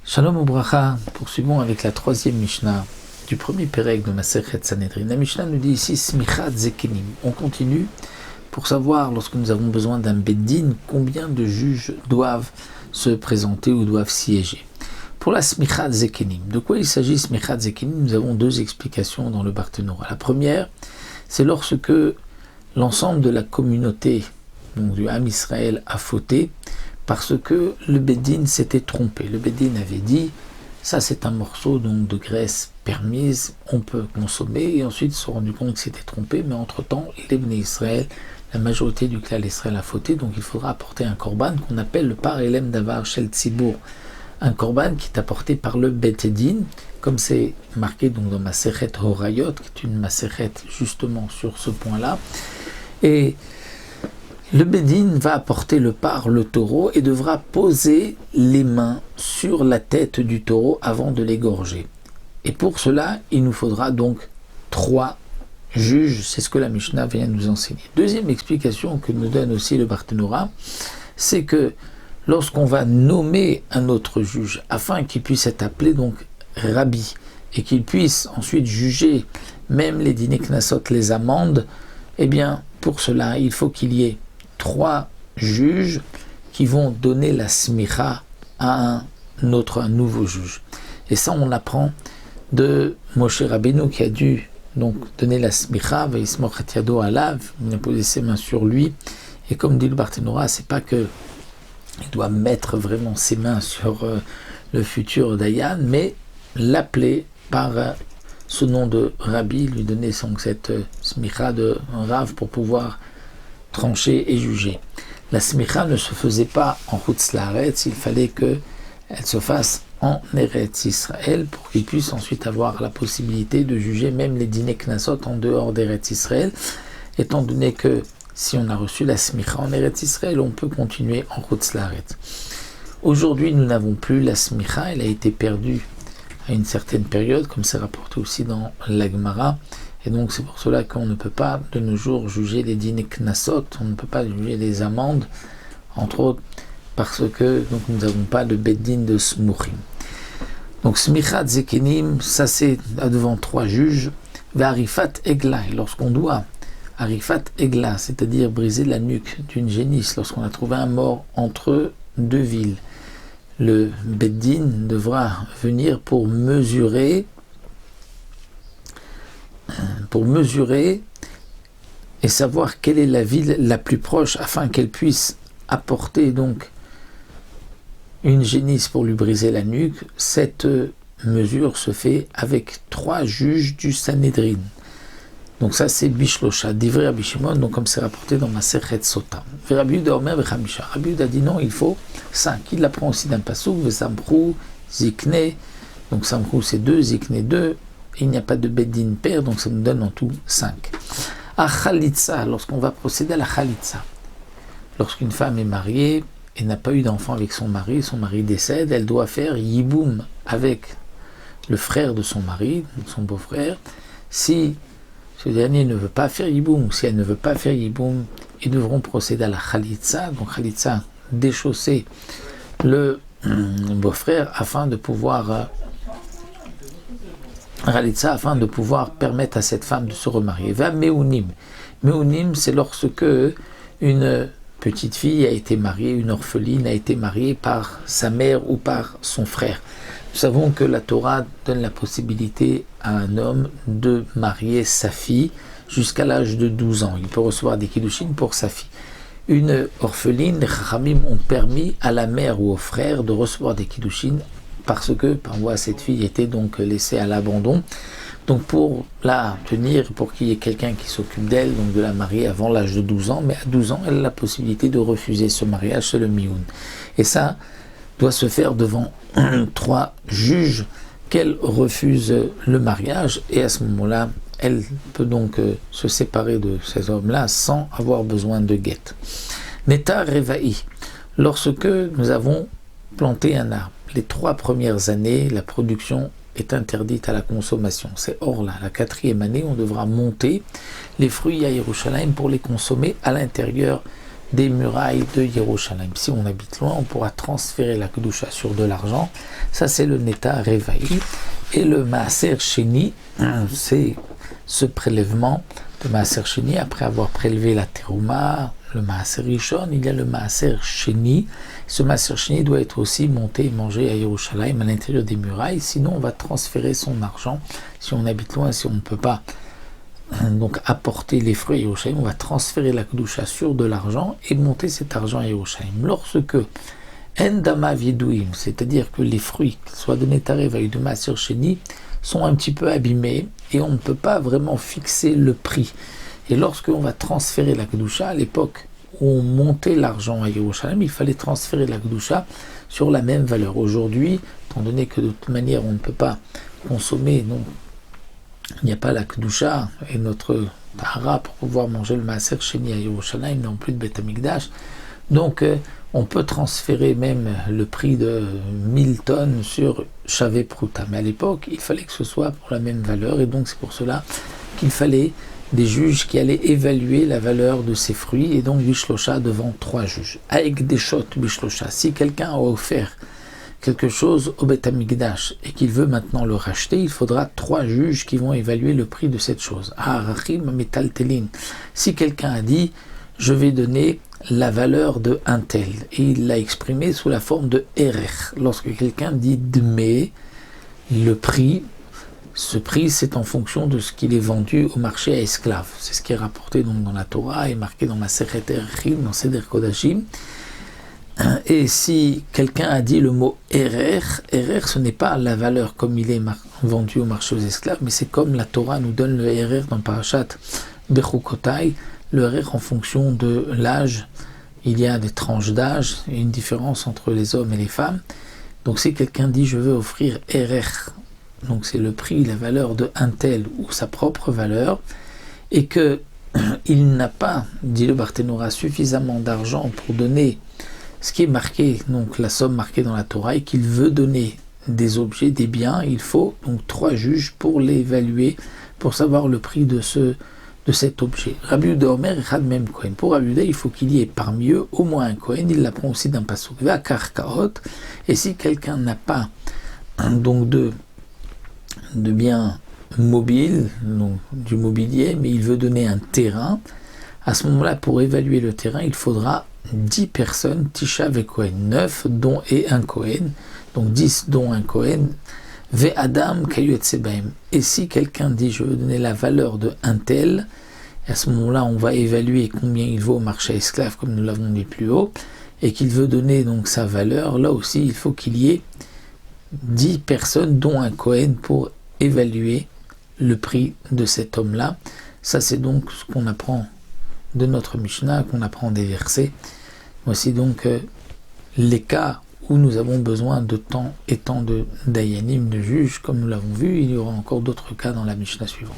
Shalom Ubracha, poursuivons avec la troisième Mishnah du premier Pérec de Masechet Sanhedrin. La Mishnah nous dit ici Smichat Zekenim. On continue pour savoir, lorsque nous avons besoin d'un Beddin, combien de juges doivent se présenter ou doivent siéger. Pour la Smichat Zekenim, de quoi il s'agit Smichat Zekenim? Nous avons deux explications dans le Barthénora. La première, c'est lorsque l'ensemble de la communauté, donc du Ham Israël, a fauté, parce que le Beddin s'était trompé. Le Beddin avait dit, ça c'est un morceau donc, de graisse permise, on peut consommer, et ensuite ils se sont rendus compte que c'était trompé, mais entre-temps, les Bnei Israël, la majorité du clan Israël a fauté, donc il faudra apporter un korban qu'on appelle le par Elem Davar Shel Tzibour, un korban qui est apporté par le Bet Din, comme c'est marqué donc, dans Masechet Horayot, qui est une Masechet justement sur ce point-là, et le Beddin va apporter le taureau, et devra poser les mains sur la tête du taureau avant de l'égorger. Et pour cela, il nous faudra donc 3 juges, c'est ce que la Mishnah vient nous enseigner. Deuxième explication que nous donne aussi le Barthénora, c'est que lorsqu'on va nommer un autre juge, afin qu'il puisse être appelé donc Rabbi, et qu'il puisse ensuite juger même les dîners Knassot, les amendes, eh bien pour cela, il faut qu'il y ait 3 juges qui vont donner la smicha à un nouveau juge. Et ça, on apprend de Moshe Rabbeinu qui a dû donc donner la smicha, Vaismochet Yado Alav, il a posé ses mains sur lui. Et comme dit le Barthénora, c'est pas que il doit mettre vraiment ses mains sur le futur Dayan, mais l'appeler par ce nom de Rabbi, lui donner cette smicha de Rav pour pouvoir trancher et juger. La smicha ne se faisait pas en Chutz Laaretz, il fallait qu'elle se fasse en Eretz Israël pour qu'il puisse ensuite avoir la possibilité de juger même les dîners Knassot en dehors d'Eretz Israël, étant donné que si on a reçu la smicha en Eretz Israël, on peut continuer en Chutz Laaretz. Aujourd'hui, nous n'avons plus la smicha, elle a été perdue à une certaine période, comme c'est rapporté aussi dans la Gemara. Et donc c'est pour cela qu'on ne peut pas de nos jours juger les dîners Knassot, on ne peut pas juger les amendes, entre autres parce que donc, nous n'avons pas de Beddin de Smuchim. Donc Smichat Zekenim, ça c'est devant 3 juges. Arifat Egla, lorsqu'on doit Arifat Egla, c'est-à-dire briser la nuque d'une génisse, lorsqu'on a trouvé un mort entre 2 villes, le Beddin devra venir pour mesurer et savoir quelle est la ville la plus proche afin qu'elle puisse apporter donc une génisse pour lui briser la nuque. Cette mesure se fait avec 3 juges du Sanhedrin. Donc ça c'est Bishlosha, Divrei Rabbi Shimon, donc comme c'est rapporté dans Masechet Sota. Rabbi Yehuda Omer v'chamisha. Rabbi Yehuda dit non, il faut 5. Il l'apprend aussi d'un pasuk, V'samprou, Zikne. Donc Samprou c'est 2, Zikne 2. Il n'y a pas de Beddin père, donc ça nous donne en tout 5. À Khalitsa, lorsqu'on va procéder à la Khalitsa, lorsqu'une femme est mariée et n'a pas eu d'enfant avec son mari décède, elle doit faire Yiboum avec le frère de son mari, son beau-frère. Si ce dernier ne veut pas faire Yiboum, ou si elle ne veut pas faire Yiboum, ils devront procéder à la Khalitsa, donc Khalitsa, déchausser le beau-frère afin de pouvoir permettre à cette femme de se remarier. Va Meunim. Meunim, c'est lorsque une petite fille a été mariée, une orpheline a été mariée par sa mère ou par son frère. Nous savons que la Torah donne la possibilité à un homme de marier sa fille jusqu'à l'âge de 12 ans. Il peut recevoir des kiddushin pour sa fille. Une orpheline, les Chachamim ont permis à la mère ou au frère de recevoir des kiddushin parce que parfois cette fille était donc laissée à l'abandon. Donc pour la tenir, pour qu'il y ait quelqu'un qui s'occupe d'elle, donc de la marier avant l'âge de 12 ans, mais à 12 ans, elle a la possibilité de refuser ce mariage, c'est le mioun. Et ça doit se faire devant 3 juges qu'elle refuse le mariage, et à ce moment-là, elle peut donc se séparer de ces hommes-là sans avoir besoin de guette. Neta Revaï, lorsque nous avons planté un arbre, les 3 premières années, la production est interdite à la consommation. C'est hors là, la 4e année, on devra monter les fruits à Yerushalayim pour les consommer à l'intérieur des murailles de Yerushalayim. Si on habite loin, on pourra transférer la Kedusha sur de l'argent. Ça, c'est le Neta Revaï. Et le Maaser Sheni, c'est ce prélèvement de Maaser Sheni, après avoir prélevé la Terouma, le Maaser Rishon, il y a le Maaser Sheni. Ce Maaser Sheni doit être aussi monté et mangé à Yerushalayim, à l'intérieur des murailles, sinon on va transférer son argent. Si on habite loin, si on ne peut pas donc apporter les fruits à Yerushalayim, on va transférer la Kedusha sur de l'argent et monter cet argent à Yerushalayim. Lorsque Endama Viedouim, c'est-à-dire que les fruits, soit de Netarev ou de Maaser Sheni, sont un petit peu abîmés et on ne peut pas vraiment fixer le prix. Et lorsqu'on va transférer la Kedusha, à l'époque où on montait l'argent à Yerushalayim, il fallait transférer la Kedusha sur la même valeur. Aujourd'hui, étant donné que de toute manière on ne peut pas consommer, donc il n'y a pas la Kedusha et notre Tahara pour pouvoir manger le Maaser Sheni à Yerushalayim, non plus de Beth Amikdash, donc on peut transférer même le prix de 1000 tonnes sur Shavé Pruta. Mais à l'époque, il fallait que ce soit pour la même valeur, et donc c'est pour cela qu'il fallait des juges qui allaient évaluer la valeur de ces fruits, et donc Bishlosha devant 3 juges. Avec des shots Bishlosha, si quelqu'un a offert quelque chose au Beth Amikdash et qu'il veut maintenant le racheter, il faudra 3 juges qui vont évaluer le prix de cette chose. Arachim Metaltelin. Si quelqu'un a dit, je vais donner la valeur de un tel, et il l'a exprimé sous la forme de Erech. Lorsque quelqu'un dit Dme, le prix, ce prix c'est en fonction de ce qu'il est vendu au marché à esclaves. C'est ce qui est rapporté donc dans la Torah et marqué dans Masechet Erechim, dans Seder Kodashim. Et si quelqu'un a dit le mot Erech, Erech ce n'est pas la valeur comme il est vendu au marché aux esclaves, mais c'est comme la Torah nous donne le Erech dans Parashat Bechukotai, le Erech en fonction de l'âge. Il y a des tranches d'âge et une différence entre les hommes et les femmes. Donc si quelqu'un dit je veux offrir Erech, donc c'est le prix, la valeur de un tel ou sa propre valeur, et que il n'a pas, dit le Barthénora, suffisamment d'argent pour donner ce qui est marqué, donc la somme marquée dans la Torah, et qu'il veut donner des objets, des biens, il faut donc 3 juges pour l'évaluer, pour savoir le prix de cet objet. Rabbi Yehuda Omer, Echad Mem Kohen. Pour Rabbi Yehuda, il faut qu'il y ait parmi eux au moins un Kohen. Il l'apprend aussi d'un pasuk. Va karkaot. Et si quelqu'un n'a pas donc de biens mobiles, donc du mobilier, mais il veut donner un terrain, à ce moment-là, pour évaluer le terrain, il faudra 10 personnes, Tisha ve Kohen, 9 dont et un Kohen, donc 10 dont un Kohen. Ve Adam Kayut Sebaim. Et si quelqu'un dit je veux donner la valeur de un tel, à ce moment-là on va évaluer combien il vaut au marché esclave comme nous l'avons dit plus haut, et qu'il veut donner donc sa valeur, là aussi il faut qu'il y ait 10 personnes dont un Kohen pour évaluer le prix de cet homme-là. Ça c'est donc ce qu'on apprend de notre Mishnah, qu'on apprend des versets. Voici donc les cas où nous avons besoin de temps et temps de dayanim, de juges, comme nous l'avons vu. Il y aura encore d'autres cas dans la Mishnah suivante.